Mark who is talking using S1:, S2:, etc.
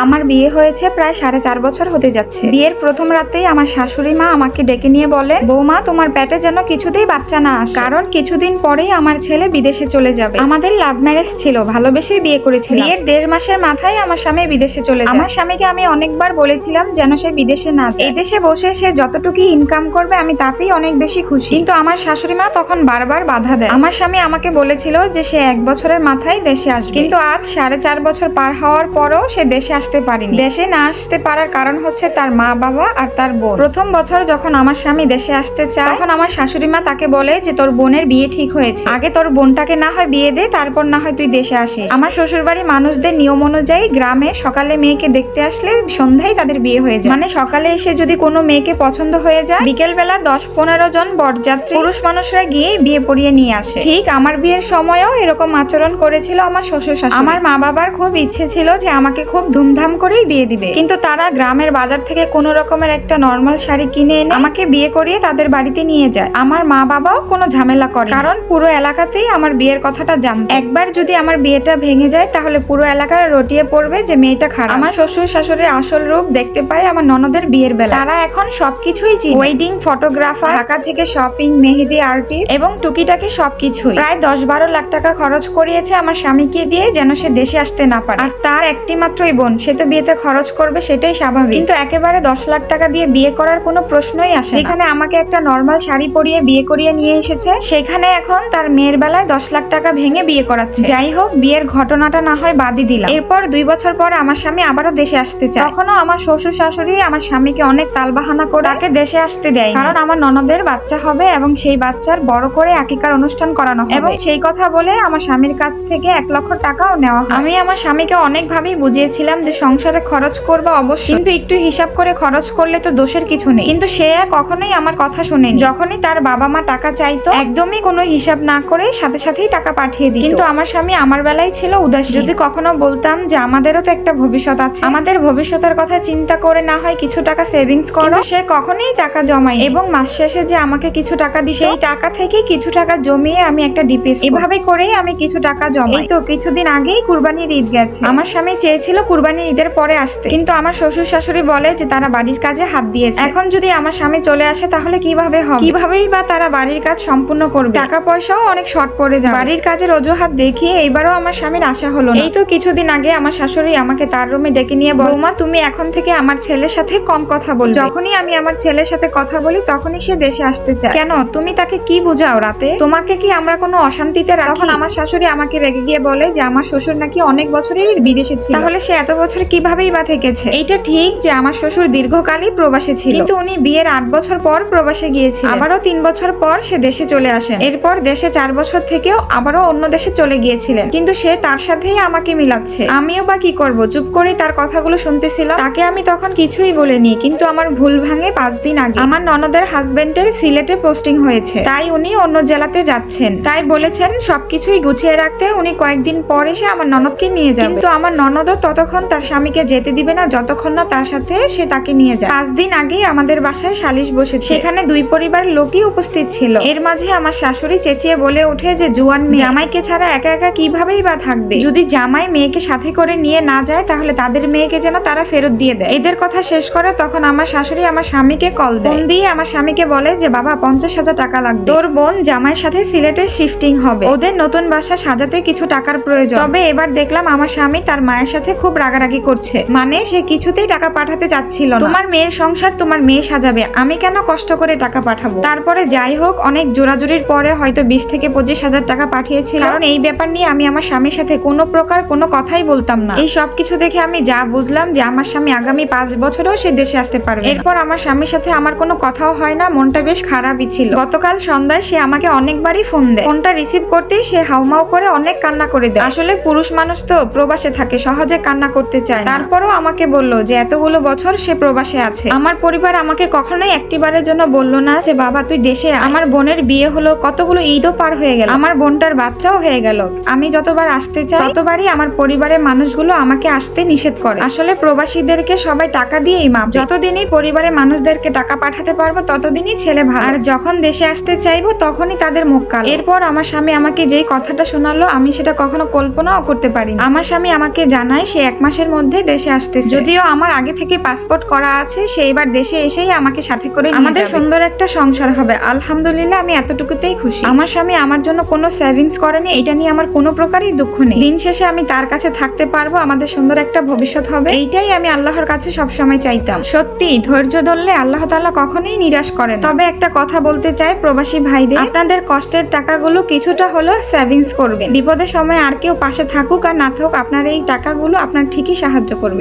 S1: আমার বিয়ে হয়েছে প্রায় 4.5 বছর হতে যাচ্ছে। বিয়ের প্রথম রাতেই আমার শাশুড়ি মা আমাকে ডেকে নিয়ে বলে, বৌমা তোমার পেটে যেন কিছুতেই বাচ্চা না আসে, কারণ কিছুদিন পরেই আমার ছেলে বিদেশে চলে যাবে। আমাদের লাভ ম্যারেজ ছিল, ভালোবেসেই বিয়ে করেছিলাম। বিয়ের 1.5 মাসের মাথায় আমার স্বামী বিদেশে চলে যায়। আমার স্বামীকে আমি অনেকবার বলেছিলাম যেন সে বিদেশে না যায়, এই দেশে বসে সে যতটুকু ইনকাম করবে আমি তাতেই অনেক বেশি খুশি। কিন্তু আমার শাশুড়ি মা তখন বারবার বাধা দেয়। আমার স্বামী আমাকে বলেছিল যে সে 1 বছরের মাথায় দেশে আসবে, কিন্তু আজ 4.5 বছর পার হওয়ার পরও সে দেশে আসতে পারেনি। দেশে না আসতে পারার কারণ হচ্ছে তার মা বাবা আর তার বোন। প্রথম বছর যখন আমার স্বামী দেশে আসতে চায় তখন আমার শাশুড়ি মা তাকে বলে যে তোর বোনের বিয়ে ঠিক হয়েছে, আগে তোর বোনটাকে না হয় বিয়ে দে, তারপর না হয় তুই দেশে আসিস। আমার শ্বশুর বাড়ি মানুষদের নিয়ম অনুযায়ী গ্রামে সকালে মেয়েকে দেখতে আসলে সন্ধ্যায় তাদের বিয়ে হয়ে যায়। মানে সকালে এসে যদি কোনো মেয়েকে পছন্দ হয়ে যায়, বিকেল বেলা 10-15 জন বরযাত্রী পুরুষ মানুষরা গিয়ে বিয়ে পড়িয়ে নিয়ে আসে। ঠিক আমার বিয়ের সময়ও এরকম আচরণ করেছিল আমার শ্বশুর শাশুড়ি। আমার মা বাবার খুব ইচ্ছে ছিল যে আমাকে খুব ধুমধাম করেই বিয়ে দিবে, কিন্তু তারা গ্রামের বাজার থেকে কোনো রকমের একটা নর্মাল শাড়ি কিনে এনে আমাকে বিয়ে করিয়ে তাদের বাড়িতে নিয়ে যায়। আমার মা বাবাও কোনো ঝামেলা করে, কারণ পুরো এলাকাতেই আমার বিয়ের কথাটা জানতো। একবার যদি আমার বিয়েটা ভেঙে যায় তাহলে পুরো এলাকায় রটিয়ে পড়বে যে মেয়েটা খারাপ। আমার শ্বশুর শাশুড়ির আসল রূপ দেখতে পায় আমার ননদের বিয়ের বেলা। তারা এখন সবকিছুই চিনে, ওয়েডিং ফটোগ্রাফার, ঢাকা থেকে শপিং, মেহেদি আর্টিস্ট এবং টুকিটাকি সবকিছুই। প্রায় 10-12 লাখ টাকা খরচ করিয়েছে আমার স্বামীকে দিয়ে যেন সে দেশে আসতে না পারে। আর তার একটি মাত্রই বোন, সে তো বিয়েতে খরচ করবে সেটাই স্বাভাবিক, কিন্তু একেবারে 10 লাখ টাকা দিয়ে বিয়ে করার কোনো প্রশ্নই আসে না। যেখানে আমাকে একটা নর্মাল শাড়ি পরিয়ে বিয়ে করিয়ে নিয়ে এসেছে, সেখানে এখন তার মেয়ের বেলায় 10 লাখ টাকা ভেঙে বিয়ে করাচ্ছে। যাই হোক, বিয়ের ঘটনাটা না হয় বাদই দিলাম। এরপর 2 বছর পর আমার স্বামী আবারও দেশে আসতে চায়। তখনও আমার শ্বশুর শাশুড়ি আমার স্বামীকে অনেক তালবাহানা করে তাকে দেশে আসতে দেয়, কারণ আমার ননদের বাচ্চা হবে এবং সেই বাচ্চার বড় করে আকিকার অনুষ্ঠান করানো হবে, এবং সেই কথা বলে আমার স্বামীর কাছ থেকে 1 লক্ষ টাকাও নেওয়া হয়। আমি আমার স্বামীকে অনেকভাবেই বুঝিয়েছিলাম যে সংসারে খরচ করবে অবশ্যই, কিন্তু একটু হিসাব করে খরচ করলে তো দোষের কিছু নেই, কিন্তু সে কখনোই আমার কথা শোনেনি। যখনই তার বাবা মা টাকা চাইতো একদমই কোনো হিসাব না করে সাথে সাথেই টাকা পাঠিয়ে দিত। কিন্তু আমার স্বামী আমার বেলায় ছিল উদাসীন। যদি কখনো বলতাম যে আমাদেরও তো একটা ভবিষ্যৎ আছে, আমাদের ভবিষ্যতের কথা চিন্তা করে না হয় কিছু টাকা সেভিংস করো, সে কখনোই টাকা জমায় এবং মাস শেষে যে আমাকে কিছু টাকা দিত সেই টাকা থেকে কিছু টাকা জমিয়ে আমি একটা ডিপিএস, এভাবে করেই আমি কিছু টাকা জমাই। তো কিছুদিন আগেই কুরবানির ঈদ গেছে, আমার স্বামী চেয়েছিল কুরবানির ঈদের পরে আসতে, কিন্তু আমার শ্বশুর শাশুড়ি বলে যে তারা বাড়ির কাজে হাত দিয়েছে। এখন যদি আমার স্বামী চলে আসে তাহলে কিভাবে হবে, কিভাবেই বা তারা বাড়ির কাজ সম্পূর্ণ করবে, টাকা পয়সাও অনেক শর্ট পড়ে যাবে। বাড়ির কাজের অজুহাত দেখিয়ে এইবারও আমার স্বামীর আশা হলো না। এই তো কিছুদিন আগে আমার শাশুড়ি আমাকে তার রুমে ডেকে নিয়ে বলে, বৌমা তুমি এখন থেকে আমার ছেলের সাথে কম কথা বলবে, যখনই আমি আমার ছেলের সাথে কথা বলি তখনই সে দেশে আসতে চায়। কেন, তুমি তাকে কি বুঝাও রাতে? তোমাকে কি আমরা কোনো অশান্তিতে রাখি? তখন আমার শাশুড়ি আমাকে রেগে গিয়ে বলে যে আমার শ্বশুর নাকি অনেক বছরই বিদেশে ছিল, তাহলে সে এত বছর কিভাবেই বা থেকেছে। এইটা ঠিক যে আমার শ্বশুর দীর্ঘকালই প্রবাসে ছিল, কিন্তু উনি বিয়ের 8 বছর পর প্রবাসে গিয়েছিলেন, আবারও 3 বছর পর সে দেশে চলে আসেন। এরপর দেশে 4 বছর থেকেও আবারও অন্য দেশে চলে গিয়েছিলেন, কিন্তু সে তার সাথেই আমাকে মিলাচ্ছে। আমিও বা কি করব, চুপ করে তার কথাগুলো শুনতেছিলাম। তাকে আমি তখন কিছুই বলিনি, কিন্তু আমার ভুল ভাঙে 5 দিন আগে আমার ননদের হাজবেন্ডের সিলেটে পোস্টিং হয়েছে, তাই উনি অন্য জেলাতে যাচ্ছেন, তাই বলেছেন সবকিছুই গুছিয়ে রাখতে উনি কয়েকদিন পর এসে আমার ননদকে নিয়ে যাবে। কিন্তু আমার ননদও ততক্ষণ তার স্বামীকে যেতে দিবে না যতক্ষণ না তার সাথে সে তাকে নিয়ে যায়। 5 দিন আগেই আমাদের বাসায় সালিশ বসেছে, সেখানে 2 পরিবার লোকই উপস্থিত ছিল। এর মাঝে আমার শাশুড়ি চেঁচিয়ে বলে ওঠে যে জুয়ান মেয়ে জামাইকে ছাড়া একা একা কিভাবেই বা থাকবে, যদি জামাই মেয়েকে সাথে করে নিয়ে না যায় তাহলে তাদের মেয়েকে যেন তারা ফেরত দিয়ে দেয়। এদের কথা শেষ করে তখন আমার শাশুড়ি আমার স্বামীকে কল দেয়, ফোন দিয়ে আমার স্বামীকে বলে যে বাবা 50,000 টাকা লাগবে, তোর বোন জামাইয়ের সাথে সিলেটে শিফটিং হবে, ওদের নতুন বাসা সাজাতে কিছু টাকার প্রয়োজন। তবে এবার দেখলাম আমার স্বামী তার মায়ের সাথে খুব রাগারাগি করছে, মানে সে কিছুতেই টাকা পাঠাতে চাচ্ছিল না। তোমার মেয়ের সংসার তোমার মেয়ে সাজাবে, আমি কেন কষ্ট করে টাকা পাঠাবো। তারপরে যাই হোক, অনেক জোরাজুরির পরে হয়তো 20 থেকে 25,000 টাকা পাঠিয়েছিল, কারণ এই ব্যাপার নিয়ে আমি আমার স্বামীর সাথে কোনো প্রকার কোনো কথাই বলতাম না। এই সব কিছু দেখে আমি যা বুঝলাম যে আমার স্বামী আগামী 5 বছরেও সে দেশে আসতে পারবে। এরপর আমার স্বামীর সাথে আমার কোনো কথাও হয় না, মনটা বেশ খারাপই ছিল। গতকাল সন্ধ্যায় সে আমাকে অনেকবারই ফোন দেয়, ফোনটা রিসিভ করতেই সে হাউমাউ করে অনেক কান্না করে দেয়। আসলে পুরুষ মানুষ তো প্রবাসে থাকে, সহজে কান্না করতে চায় না। তারপরও আমাকে বলল যে এতগুলো বছর সে প্রবাসে আছে। আমার পরিবার আমাকে কখনোই একটিবারের জন্য বলল না যে বাবা তুই দেশে। আমার বোনের বিয়ে হলো, কতগুলো ঈদও পার হয়ে গেল, আমার বোনটার বাচ্চাও হয়ে গেল। আমি যতবার আসতে চাই ততবারই আমার পরিবারের মানুষগুলো আমাকে আসতে নিষেধ করে। আসলে প্রবাসীদেরকে সবাই টাকা দিয়েই মাপ, যতদিনই পরিবারের মানুষদেরকে টাকা পাঠাতে পারবো ততদিনই ছেলে ভালো, আর যখন দেশে আসতে চাইবো তখনই তাদের মুখ কালো। এরপর আমার স্বামী আমাকে যেই কথাটা শোনালো আমি সেটা কখনো কল্পনাও করতে পারি। আমার স্বামী আমাকে জানায় সে 1 মাসের মাসের মধ্যে দেশে আসতেছে। যদিও আমার আগে থেকে পাসপোর্ট করা আছে, সে এবার দেশে এসেই আমাকে সাথে করে আমাদের সুন্দর একটা সংসার হবে। আলহামদুলিল্লাহ, আমি এতটুকুতেই খুশি। আমার স্বামী আমার জন্য কোনো সেভিংস করেনি, এটা নিয়ে আমার কোনো প্রকারই দুঃখ নেই। দিন শেষে আমি তার কাছে থাকতে পারবো, আমাদের সুন্দর একটা ভবিষ্যৎ হবে, এইটাই আমি আল্লাহর কাছে সবসময় চাইতাম। সত্যি ধৈর্য ধরলে আল্লাহ তাআলা কখনোই নিরাশ করেন। তবে একটা কথা বলতে চাই প্রবাসী ভাইদের, আপনাদের কষ্টের টাকাগুলো কিছুটা হলেও সেভিংস করবেন। বিপদের সময় আর কেউ পাশে থাকুক আর না থাকুক, আপনার এই টাকাগুলো আপনার ঠিকই সাহায্য করবে।